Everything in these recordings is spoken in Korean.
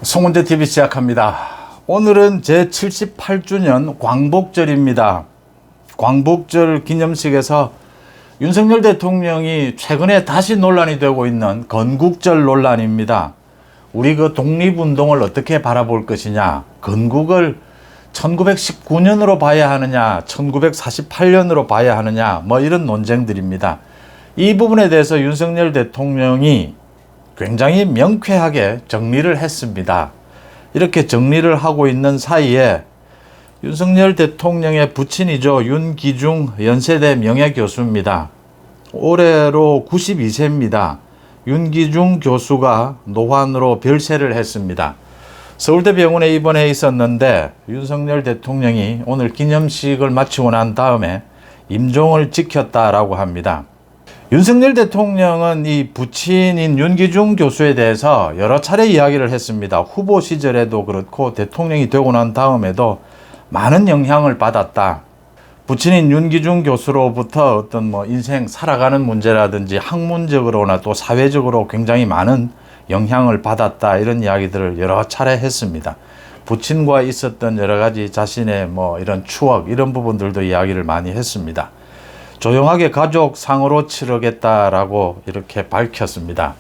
송은재TV 시작합니다. 오늘은 제78주년 광복절입니다. 광복절 기념식에서 윤석열 대통령이 최근에 다시 논란이 되고 있는 건국절 논란입니다. 우리 독립운동을 어떻게 바라볼 것이냐, 건국을 1919년으로 봐야 하느냐, 1948년으로 봐야 하느냐, 이런 논쟁들입니다. 이 부분에 대해서 윤석열 대통령이 굉장히 명쾌하게 정리를 했습니다. 이렇게 정리를 하고 있는 사이에 윤석열 대통령의 부친이죠. 윤기중 연세대 명예교수입니다. 올해로 92세입니다. 윤기중 교수가 노환으로 별세를 했습니다. 서울대병원에 입원해 있었는데 윤석열 대통령이 오늘 기념식을 마치고 난 다음에 임종을 지켰다라고 합니다. 윤석열 대통령은 이 부친인 윤기중 교수에 대해서 여러 차례 이야기를 했습니다. 후보 시절에도 그렇고 대통령이 되고 난 다음에도 많은 영향을 받았다. 부친인 윤기중 교수로부터 어떤 인생 살아가는 문제라든지 학문적으로나 또 사회적으로 굉장히 많은 영향을 받았다. 이런 이야기들을 여러 차례 했습니다. 부친과 있었던 여러 가지 자신의 이런 추억, 이런 부분들도 이야기를 많이 했습니다. 조용하게 가족상으로 치르겠다라고 이렇게 밝혔습니다.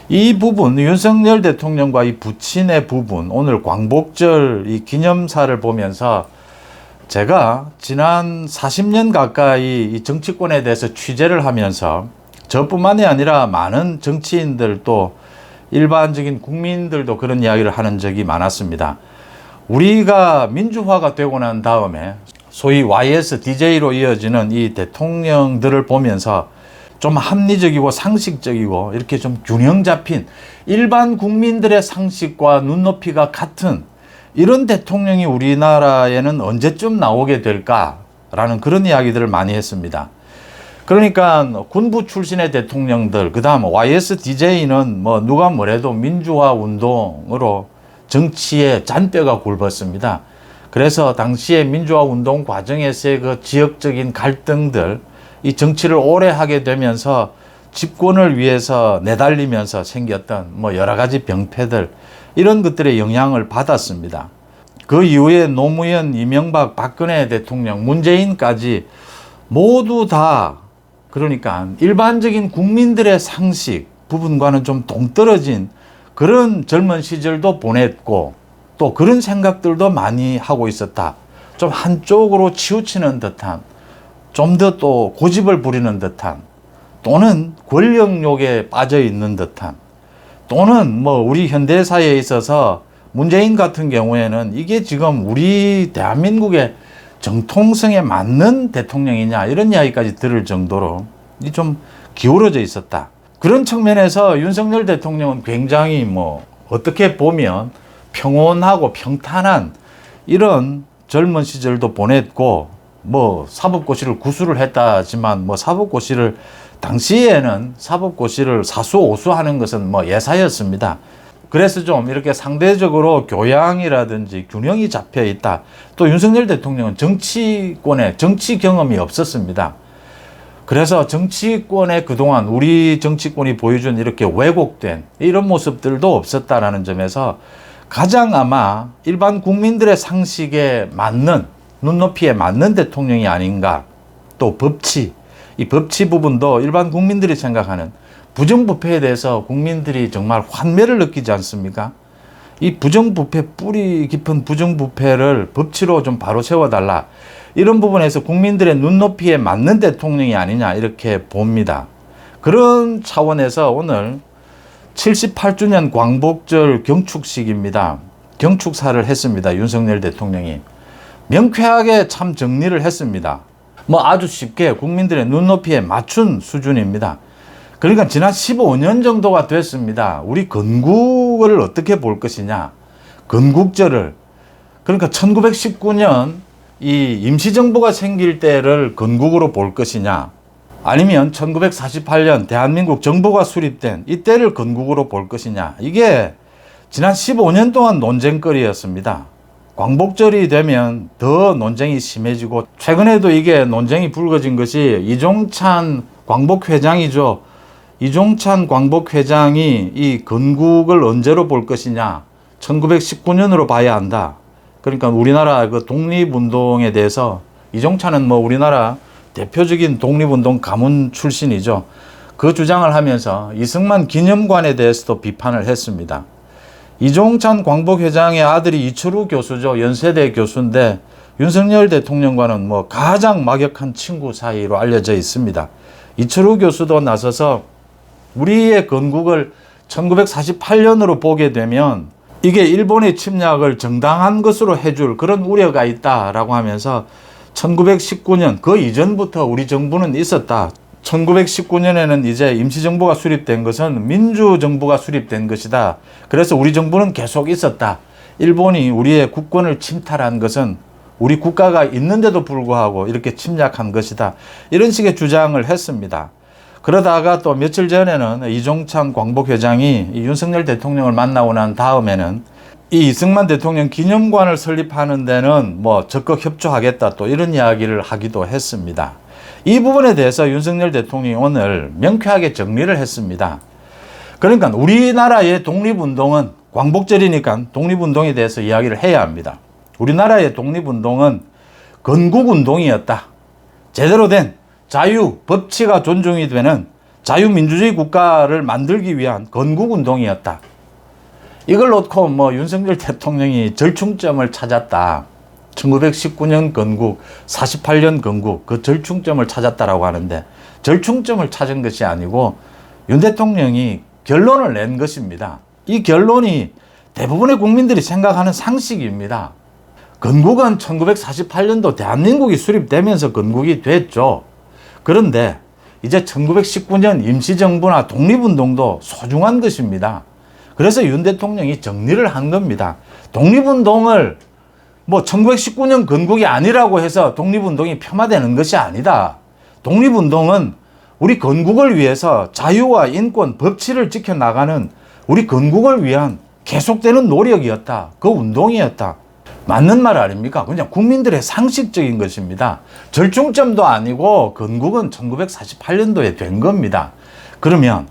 이 부분, 윤석열 대통령과 이 부친의 부분, 오늘 광복절 이 기념사를 보면서 제가 지난 40년 가까이 이 정치권에 대해서 취재를 하면서 저뿐만이 아니라 많은 정치인들 또 일반적인 국민들도 그런 이야기를 하는 적이 많았습니다. 우리가 민주화가 되고 난 다음에 소위 YS, DJ로 이어지는 이 대통령들을 보면서 좀 합리적이고 상식적이고 이렇게 좀 균형 잡힌 일반 국민들의 상식과 눈높이가 같은 이런 대통령이 우리나라에는 언제쯤 나오게 될까라는 그런 이야기들을 많이 했습니다. 그러니까 군부 출신의 대통령들, 그 다음 YS, DJ는 누가 뭐래도 민주화 운동으로 정치에 잔뼈가 굵었습니다. 그래서 당시에 민주화 운동 과정에서의 그 지역적인 갈등들, 이 정치를 오래 하게 되면서 집권을 위해서 내달리면서 생겼던 여러 가지 병폐들, 이런 것들의 영향을 받았습니다. 그 이후에 노무현, 이명박, 박근혜 대통령, 문재인까지 모두 다 그러니까 일반적인 국민들의 상식 부분과는 좀 동떨어진 그런 젊은 시절도 보냈고 또 그런 생각들도 많이 하고 있었다. 좀 한쪽으로 치우치는 듯한, 좀 더 또 고집을 부리는 듯한, 또는 권력욕에 빠져 있는 듯한, 또는 우리 현대사회에 있어서 문재인 같은 경우에는 이게 지금 우리 대한민국의 정통성에 맞는 대통령이냐 이런 이야기까지 들을 정도로 좀 기울어져 있었다. 그런 측면에서 윤석열 대통령은 굉장히 어떻게 보면 평온하고 평탄한 이런 젊은 시절도 보냈고 사법고시를 구수를 했다지만 사법고시를 당시에는 사법고시를 사수오수하는 것은 예사였습니다. 그래서 좀 이렇게 상대적으로 교양이라든지 균형이 잡혀 있다. 또 윤석열 대통령은 정치권에 정치 경험이 없었습니다. 그래서 정치권에 그동안 우리 정치권이 보여준 이렇게 왜곡된 이런 모습들도 없었다라는 점에서 가장 아마 일반 국민들의 상식에 맞는, 눈높이에 맞는 대통령이 아닌가. 또 법치, 이 법치 부분도 일반 국민들이 생각하는 부정부패에 대해서 국민들이 정말 환멸을 느끼지 않습니까? 이 부정부패, 뿌리 깊은 부정부패를 법치로 좀 바로 세워달라. 이런 부분에서 국민들의 눈높이에 맞는 대통령이 아니냐 이렇게 봅니다. 그런 차원에서 오늘 78주년 광복절 경축식입니다. 경축사를 했습니다. 윤석열 대통령이. 명쾌하게 참 정리를 했습니다. 아주 쉽게 국민들의 눈높이에 맞춘 수준입니다. 그러니까 지난 15년 정도가 됐습니다. 우리 건국을 어떻게 볼 것이냐. 건국절을. 그러니까 1919년 이 임시정부가 생길 때를 건국으로 볼 것이냐. 아니면 1948년 대한민국 정부가 수립된 이때를 건국으로 볼 것이냐. 이게 지난 15년 동안 논쟁거리였습니다. 광복절이 되면 더 논쟁이 심해지고 최근에도 이게 논쟁이 불거진 것이 이종찬 광복회장이죠. 이종찬 광복회장이 이 건국을 언제로 볼 것이냐, 1919년으로 봐야 한다. 그러니까 우리나라 그 독립운동에 대해서 이종찬은 뭐 우리나라 대표적인 독립운동 가문 출신이죠. 그 주장을 하면서 이승만 기념관에 대해서도 비판을 했습니다. 이종찬 광복회장의 아들이 이철우 교수죠. 연세대 교수인데 윤석열 대통령과는 뭐 가장 막역한 친구 사이로 알려져 있습니다. 이철우 교수도 나서서 우리의 건국을 1948년으로 보게 되면 이게 일본의 침략을 정당한 것으로 해줄 그런 우려가 있다라고 하면서 1919년 그 이전부터 우리 정부는 있었다. 1919년에는 이제 임시정부가 수립된 것은 민주정부가 수립된 것이다. 그래서 우리 정부는 계속 있었다. 일본이 우리의 국권을 침탈한 것은 우리 국가가 있는데도 불구하고 이렇게 침략한 것이다. 이런 식의 주장을 했습니다. 그러다가 또 며칠 전에는 이종찬 광복회장이 윤석열 대통령을 만나고 난 다음에는 이 이승만 대통령 기념관을 설립하는 데는 뭐 적극 협조하겠다 또 이런 이야기를 하기도 했습니다. 이 부분에 대해서 윤석열 대통령이 오늘 명쾌하게 정리를 했습니다. 그러니까 우리나라의 독립운동은 광복절이니까 독립운동에 대해서 이야기를 해야 합니다. 우리나라의 독립운동은 건국운동이었다. 제대로 된 자유, 법치가 존중이 되는 자유민주주의 국가를 만들기 위한 건국운동이었다. 이걸 놓고 뭐 윤석열 대통령이 절충점을 찾았다. 1919년 건국, 48년 건국, 그 절충점을 찾았다라고 하는데 절충점을 찾은 것이 아니고 윤 대통령이 결론을 낸 것입니다. 이 결론이 대부분의 국민들이 생각하는 상식입니다. 건국은 1948년도 대한민국이 수립되면서 건국이 됐죠. 그런데 이제 1919년 임시정부나 독립운동도 소중한 것입니다. 그래서 윤 대통령이 정리를 한 겁니다. 독립운동을 뭐 1919년 건국이 아니라고 해서 독립운동이 폄하되는 것이 아니다. 독립운동은 우리 건국을 위해서 자유와 인권, 법치를 지켜나가는 우리 건국을 위한 계속되는 노력이었다. 그 운동이었다. 맞는 말 아닙니까? 그냥 국민들의 상식적인 것입니다. 절충점도 아니고 건국은 1948년도에 된 겁니다. 그러면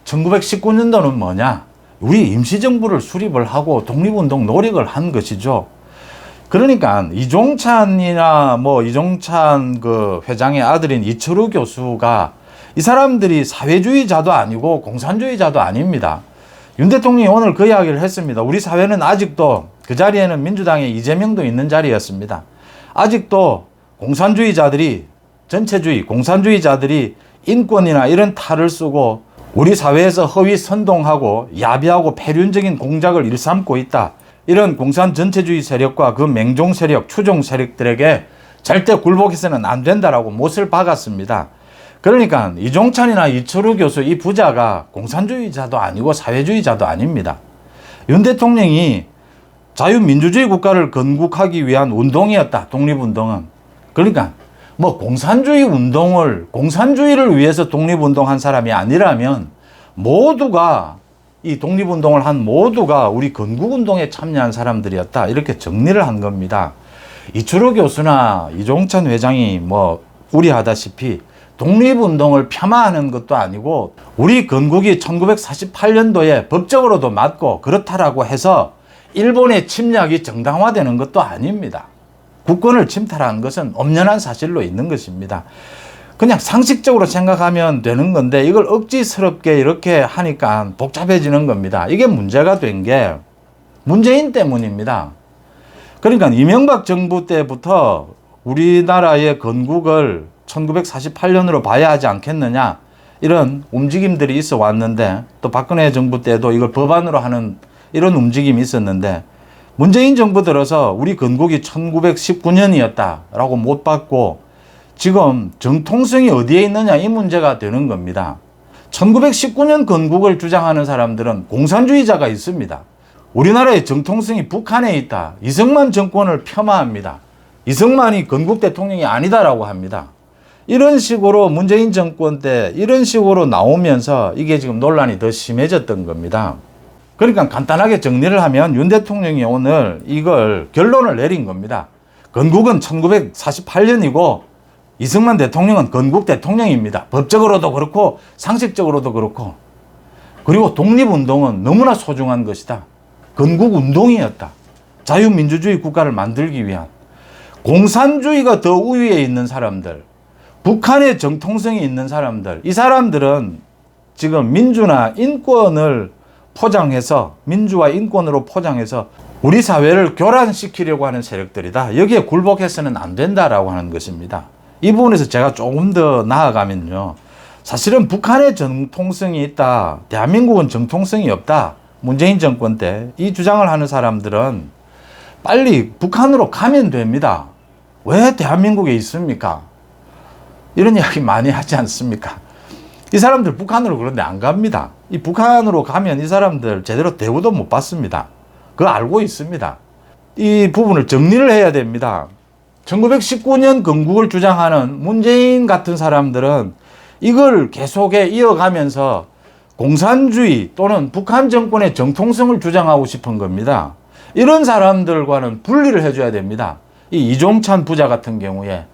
1919년도는 뭐냐? 우리 임시정부를 수립을 하고 독립운동 노력을 한 것이죠. 그러니까 이종찬이나 뭐 이종찬 그 회장의 아들인 이철우 교수가 이 사람들이 사회주의자도 아니고 공산주의자도 아닙니다. 윤 대통령이 오늘 그 이야기를 했습니다. 우리 사회는 아직도 그 자리에는 민주당의 이재명도 있는 자리였습니다. 아직도 공산주의자들이 전체주의 공산주의자들이 인권이나 이런 탈을 쓰고 우리 사회에서 허위 선동하고 야비하고 폐륜적인 공작을 일삼고 있다. 이런 공산 전체주의 세력과 그 맹종 세력, 추종 세력들에게 절대 굴복해서는 안 된다라고 못을 박았습니다. 그러니까 이종찬이나 이철우 교수 이 부자가 공산주의자도 아니고 사회주의자도 아닙니다. 윤 대통령이 자유민주주의 국가를 건국하기 위한 운동이었다. 독립운동은. 그러니까 뭐 공산주의를 위해서 독립운동한 사람이 아니라면 모두가 이 독립운동을 한 모두가 우리 건국운동에 참여한 사람들이었다. 이렇게 정리를 한 겁니다. 이철우 교수나 이종찬 회장이 뭐 우려하다시피 독립운동을 폄하하는 것도 아니고 우리 건국이 1948년도에 법적으로도 맞고 그렇다라고 해서 일본의 침략이 정당화되는 것도 아닙니다. 국권을 침탈한 것은 엄연한 사실로 있는 것입니다. 그냥 상식적으로 생각하면 되는 건데 이걸 억지스럽게 이렇게 하니까 복잡해지는 겁니다. 이게 문제가 된 게 문재인 때문입니다. 그러니까 이명박 정부 때부터 우리나라의 건국을 1948년으로 봐야 하지 않겠느냐 이런 움직임들이 있어 왔는데 또 박근혜 정부 때도 이걸 법안으로 하는 이런 움직임이 있었는데 문재인 정부 들어서 우리 건국이 1919년이었다라고 못 받고 지금 정통성이 어디에 있느냐 이 문제가 되는 겁니다. 1919년 건국을 주장하는 사람들은 공산주의자가 있습니다. 우리나라의 정통성이 북한에 있다. 이승만 정권을 폄하합니다. 이승만이 건국 대통령이 아니다라고 합니다. 이런 식으로 문재인 정권 때 이런 식으로 나오면서 이게 지금 논란이 더 심해졌던 겁니다. 그러니까 간단하게 정리를 하면 윤 대통령이 오늘 이걸 결론을 내린 겁니다. 건국은 1948년이고 이승만 대통령은 건국 대통령입니다. 법적으로도 그렇고 상식적으로도 그렇고 그리고 독립운동은 너무나 소중한 것이다. 건국운동이었다. 자유민주주의 국가를 만들기 위한. 공산주의가 더 우위에 있는 사람들, 북한의 정통성이 있는 사람들, 이 사람들은 지금 민주나 인권을 포장해서, 민주와 인권으로 포장해서 우리 사회를 교란시키려고 하는 세력들이다. 여기에 굴복해서는 안 된다라고 하는 것입니다. 이 부분에서 제가 조금 더 나아가면요, 사실은 북한의 정통성이 있다, 대한민국은 정통성이 없다, 문재인 정권 때 이 주장을 하는 사람들은 빨리 북한으로 가면 됩니다. 왜 대한민국에 있습니까? 이런 이야기 많이 하지 않습니까? 이 사람들 북한으로 그런데 안 갑니다. 이 북한으로 가면 이 사람들 제대로 대우도 못 받습니다. 그거 알고 있습니다. 이 부분을 정리를 해야 됩니다. 1919년 건국을 주장하는 문재인 같은 사람들은 이걸 계속해 이어가면서 공산주의 또는 북한 정권의 정통성을 주장하고 싶은 겁니다. 이런 사람들과는 분리를 해줘야 됩니다. 이 이종찬 부자 같은 경우에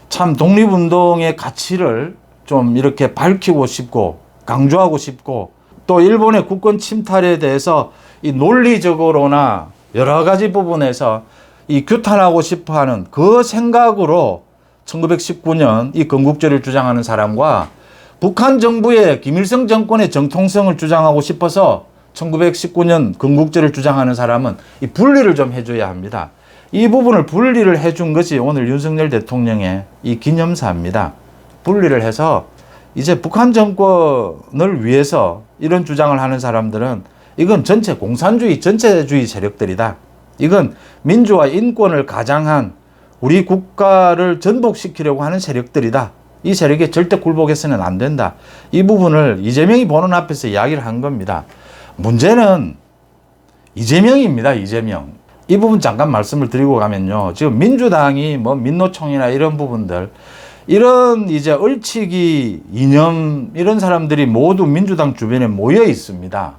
참 독립운동의 가치를 좀 이렇게 밝히고 싶고 강조하고 싶고, 또 일본의 국권 침탈에 대해서 이 논리적으로나 여러 가지 부분에서 이 규탄하고 싶어 하는 그 생각으로 1919년 이 건국절을 주장하는 사람과 북한 정부의 김일성 정권의 정통성을 주장하고 싶어서 1919년 건국절을 주장하는 사람은 이 분리를 좀 해줘야 합니다. 이 부분을 분리를 해준 것이 오늘 윤석열 대통령의 이 기념사입니다. 분리를 해서 이제 북한 정권을 위해서 이런 주장을 하는 사람들은 이건 전체 공산주의, 전체주의 세력들이다. 이건 민주와 인권을 가장한 우리 국가를 전복시키려고 하는 세력들이다. 이 세력에 절대 굴복해서는 안 된다. 이 부분을 이재명이 보는 앞에서 이야기를 한 겁니다. 문제는 이재명입니다. 이재명. 이 부분 잠깐 말씀을 드리고 가면요, 지금 민주당이 뭐 민노총이나 이런 부분들, 이런 이제 얼치기 이념, 이런 사람들이 모두 민주당 주변에 모여 있습니다.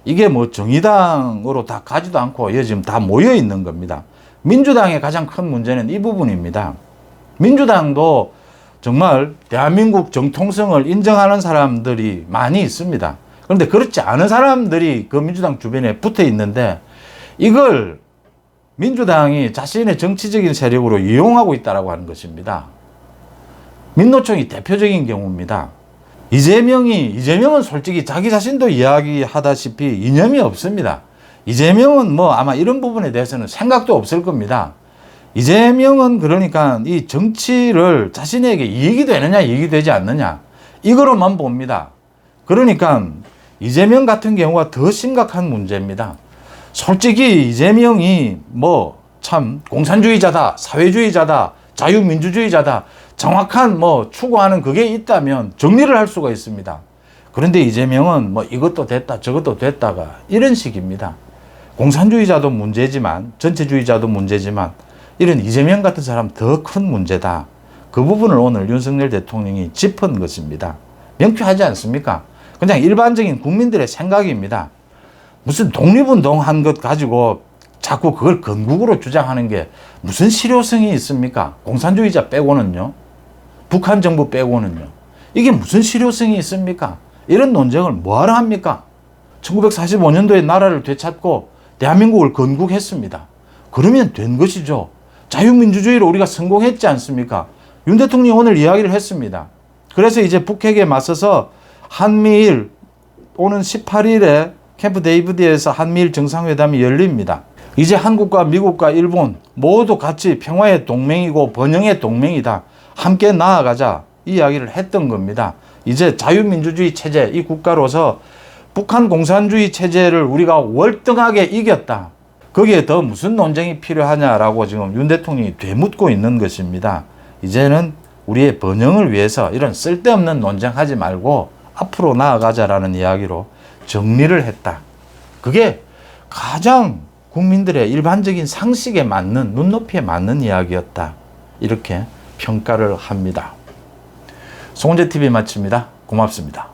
이게 뭐 정의당으로 다 가지도 않고 지금 다 모여 있는 겁니다. 민주당의 가장 큰 문제는 이 부분입니다. 민주당도 정말 대한민국 정통성을 인정하는 사람들이 많이 있습니다. 그런데 그렇지 않은 사람들이 그 민주당 주변에 붙어 있는데 이걸 민주당이 자신의 정치적인 세력으로 이용하고 있다고 하는 것입니다. 민노총이 대표적인 경우입니다. 이재명은 솔직히 자기 자신도 이야기하다시피 이념이 없습니다. 이재명은 뭐 아마 이런 부분에 대해서는 생각도 없을 겁니다. 이재명은 그러니까 이 정치를 자신에게 이익이 되느냐, 이익이 되지 않느냐, 이거로만 봅니다. 그러니까 이재명 같은 경우가 더 심각한 문제입니다. 솔직히 이재명이 뭐 참 공산주의자다, 사회주의자다, 자유민주주의자다, 정확한 뭐 추구하는 그게 있다면 정리를 할 수가 있습니다. 그런데 이재명은 뭐 이것도 됐다, 저것도 됐다가 이런 식입니다. 공산주의자도 문제지만, 전체주의자도 문제지만, 이런 이재명 같은 사람 더 큰 문제다. 그 부분을 오늘 윤석열 대통령이 짚은 것입니다. 명쾌하지 않습니까? 그냥 일반적인 국민들의 생각입니다. 무슨 독립운동 한 것 가지고 자꾸 그걸 건국으로 주장하는 게 무슨 실효성이 있습니까? 공산주의자 빼고는요. 북한 정부 빼고는요. 이게 무슨 실효성이 있습니까? 이런 논쟁을 뭐하러 합니까? 1945년도에 나라를 되찾고 대한민국을 건국했습니다. 그러면 된 것이죠. 자유민주주의로 우리가 성공했지 않습니까? 윤 대통령이 오늘 이야기를 했습니다. 그래서 이제 북핵에 맞서서 한미일 오는 18일에 캠프 데이비드에서 한미일 정상회담이 열립니다. 이제 한국과 미국과 일본 모두 같이 평화의 동맹이고 번영의 동맹이다. 함께 나아가자. 이 이야기를 했던 겁니다. 이제 자유민주주의 체제, 이 국가로서 북한 공산주의 체제를 우리가 월등하게 이겼다. 거기에 더 무슨 논쟁이 필요하냐라고 지금 윤 대통령이 되묻고 있는 것입니다. 이제는 우리의 번영을 위해서 이런 쓸데없는 논쟁하지 말고 앞으로 나아가자라는 이야기로 정리를 했다. 그게 가장 국민들의 일반적인 상식에 맞는, 눈높이에 맞는 이야기였다. 이렇게 평가를 합니다. 송은재TV 마칩니다. 고맙습니다.